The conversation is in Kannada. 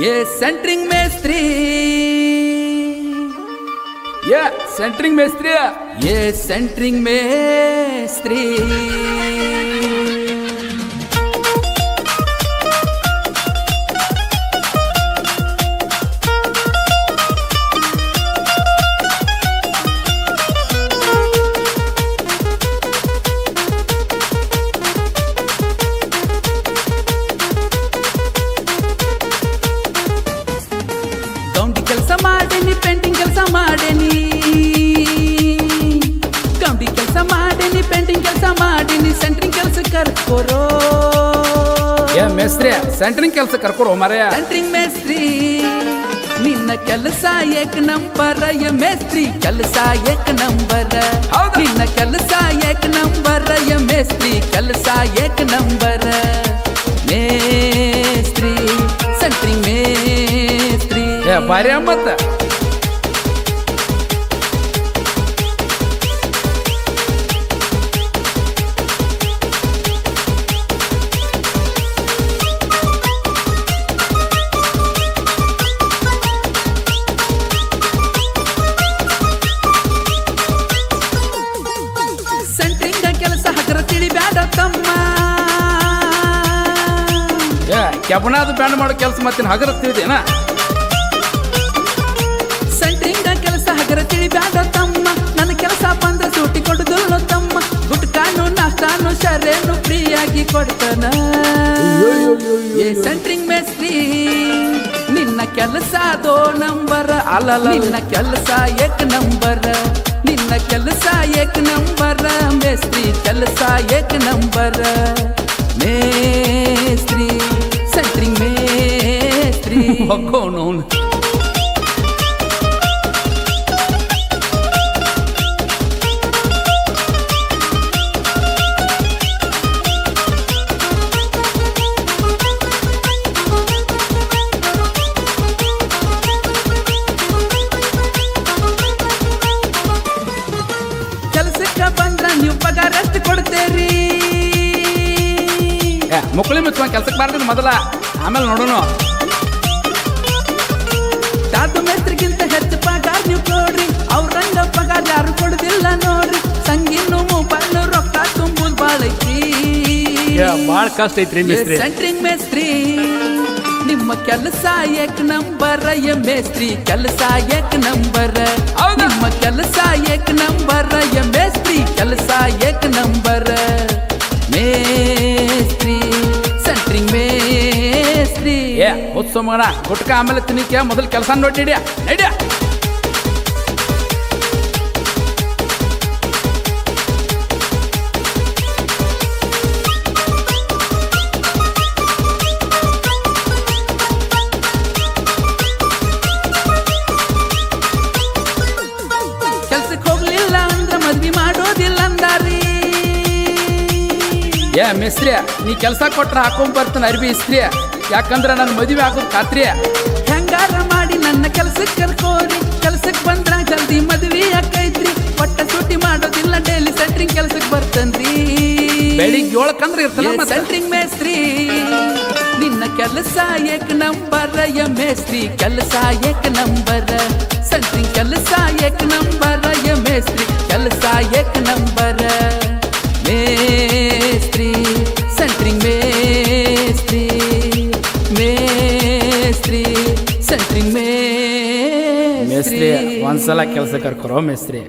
ये सेंटरिंग मेस्त्री, ये सेंटरिंग मेस्त्री, ये सेंटरिंग मेस्त्री। ಕೆಲಸ ಮಾಡೇನಿ, ಪೇಂಟಿಂಗ್ ಕೆಲಸ ಮಾಡೇನಿ, ಗೌಂಡಿ ಕೆಲಸ ಮಾಡೇನಿ, ಪೇಂಟಿಂಗ್ ಕೆಲಸ ಮಾಡೇನಿ, ಸೆಂಟ್ರಿಂಗ್ ಕೆಲಸ ಕರ್ಕೋರೋ. ಏ ಮೇಸ್ತ್ರಿ, ಸೆಂಟ್ರಿಂಗ್ ಕೆಲಸ ಕರ್ಕೋರೋ ಮಾರಾಯ. ಸೆಂಟ್ರಿಂಗ್ ಮೇಸ್ತ್ರಿ ನಿನ್ನ ಕೆಲಸ ಏಕ್ ನಂಬರ. ಯ ಮೇಸ್ತ್ರಿ ಕೆಲಸ ಏಕ್ ನಂಬರ. ನಿನ್ನ ಕೆಲಸ ಏಕ್ ನಂಬರ. ಯ ಮೇಸ್ತ್ರಿ ಕೆಲಸ ಏಕ್ ನಂಬರ. ಮೇಸ್ತ್ರಿ ಸೆಂಟ್ರಿಂಗ್ ಮೇಸ್ತ್ರಿ ಭಾರಿ ಮತ್ತ. ಸೆಂಟ್ರಿಂಗ್ ಕೆಲಸ ಹಗರ ತಿಳಿಬ್ಯಾಡ ತಮ್ಮ. ಕೆಬನಾದ ಬ್ಯಾಂಡ್ ಮಾಡೋ ಕೆಲಸ ಮತ್ತಿನ ಹಗರ ತಿಳಿದೇನಾ. ಸೆಂಟ್ರಿಂಗ್ ಕೆಲಸ ಹಗರ ತಿಳಿಬ್ಯಾಡ ತಮ್ಮ. ನನ್ನ ಕೆಲಸ ಬಂದ ಸೂಟಿ ಕೊಡುದಿಲ್ಲ ತಮ್ಮ. ಗುಟ್ಕಾನು ನಾಷ್ಟಾನು ಶರೇನು ಫ್ರೀಯಾಗಿ ಕೊಡ್ತಾನ. ಏ ಸೆಂಟ್ರಿಂಗ್ ಮೇಸ್ತ್ರಿ ನಿನ್ನ ಕೆಲಸ ದೋ ನಂಬರ. ಅಲ್ಲಲ್ಲ ನಿನ್ನ ಕೆಲಸ ಏಕ್ ನಂಬರ. ನಿನ್ನ ಕೆಲಸ ಏಕ್ ನಂಬರ. ಮೇಸ್ತ್ರಿ ಕೆಲಸ ಏಕ್ ನಂಬರ. ಮೇಸ್ತ್ರಿ ಸೆಂಟ್ರಿಂಗ್ ಮೇಸ್ತ್ರಿ ಹೋಗೋನು. ಕೆಲಸಕ್ಕೆ ಬಂದ್ರ ನೀವು ಪಗಾರ ಎಷ್ಟು ಕೊಡ್ತೇರಿ? ಮುಕ್ಕಳಿ ಮುಚ್ಕೊಂಡ್ ಕೆಲ್ಸಕ್ಕೆ ಬಾರ್ದು ಮೊದಲ, ಆಮೇಲೆ ನೋಡೋಣ. ತಾತು ಮೇಸ್ತ್ರಿಗಿಂತ ಹೆಚ್ಚು ಪಗಾರ ನೀವು ಕೊಡ್ರಿ. ಅವ್ರಂಗ ಪಗಾರ ಯಾರು ಕೊಡುದಿಲ್ಲ ನೋಡ್ರಿ. ಸಂಗೀನು ಮೊಬೈಲ್ ರೊಕ್ಕ ತುಂಬುದು ಬಾಳೈತಿ. ಬಾಳ ಕಷ್ಟ ಐತ್ರಿ ಸೆಂಟ್ರಿಂಗ್ ಮೇಸ್ತ್ರಿ ನಿಮ್ಮ ಕೆಲಸ ಏಕ್ ನಂಬರ. ಯ ಮೇಸ್ತ್ರಿ ಕೆಲಸ ಏಕ್ ನಂಬರ. ನಿಮ್ಮ ಕೆಲಸ ಏಕ್ ನಂಬರ. ಯ ಮೇಸ್ತ್ರಿ ಕೆಲಸ ಏಕ್ ನಂಬರ. ಮೇಸ್ತ್ರಿ ಸೆಂಟ್ರಿಂಗ್ ಮೇಸ್ತ್ರಿ. ಹೊತ್ತು ಮಗನ ಗುಟ್ಕ ಆಮೇಲೆ ತಿನ್ನಿಕೆ ಮೊದಲು ಕೆಲಸ ನೋಡಿಡ್ಯಾ ನಡ್ಯಾ. ಕೆಲ್ಸಕ್ಕೆ ಹೋಗ್ಲಿಲ್ಲ ಅಂದ್ರ ಮದ್ವಿ ಮಾಡೋದಿಲ್ಲ ಅಂದಾರಿ. ಏ ಮಿಸ್ತ್ರಿ ನೀ ಕೆಲಸ ಕೊಟ್ರ ಹಾಕೊಂಡ್ ಬರ್ತಾನ ಅರ್ಬಿ ಇಸ್ತ್ರಿ. ಯಾಕಂದ್ರ ನನ್ನ ಮದುವೆ ಆಗೋದು ಖಾತ್ರಿ. ಹೆಂಗಾರ ಮಾಡಿ ನನ್ನ ಕೆಲ್ಸಕ್ಕೆ ಕರ್ಕೋರಿ. ಕೆಲ್ಸಕ್ಕೆ ಬಂದ್ರ ಜಲ್ದಿ ಮದ್ವಿ ಆಕೈತ್ರಿ. ಒಟ್ಟ ಸೂಟಿ ಮಾಡೋದಿಲ್ಲ, ಡೈಲಿ ಸೆಂಟ್ರಿಂಗ್ ಕೆಲ್ಸಕ್ಕೆ ಬರ್ತನ್ರಿ. ಬೆಳಿಗ್ಗೆ 7 ಇರ್ತಲ್ಲ ಸೆಂಟ್ರಿಂಗ್ ಮೇಸ್ತ್ರಿ ನಿನ್ನ ಕೆಲಸ ಏಕ್ ನಂಬರ. ಯ ಮೇಸ್ತ್ರಿ ಕೆಲಸ ಏಕ್ ನಂಬರ. ಸೆಂಟ್ರಿಂಗ್ ಕೆಲಸ ಏಕ್ ನಂಬರ. ಯ ಮೇಸ್ತ್ರಿ ಕೆಲಸ ಏಕ್ ನಂಬರ. ಮೇಸ್ತ್ರಿ ಸೆಂಟ್ರಿಂಗ್ ಮೇಸ್ತ್ರಿ. ಮೇಸ್ತ್ರಿ ಸೆಂಟ್ರಿಂಗ್ ಮೇಸ್ತ್ರಿ. ಒಂದ್ಸಲ ಕೆಲಸ ಕರ್ಕೊರೋ ಮೇಸ್ತ್ರಿ.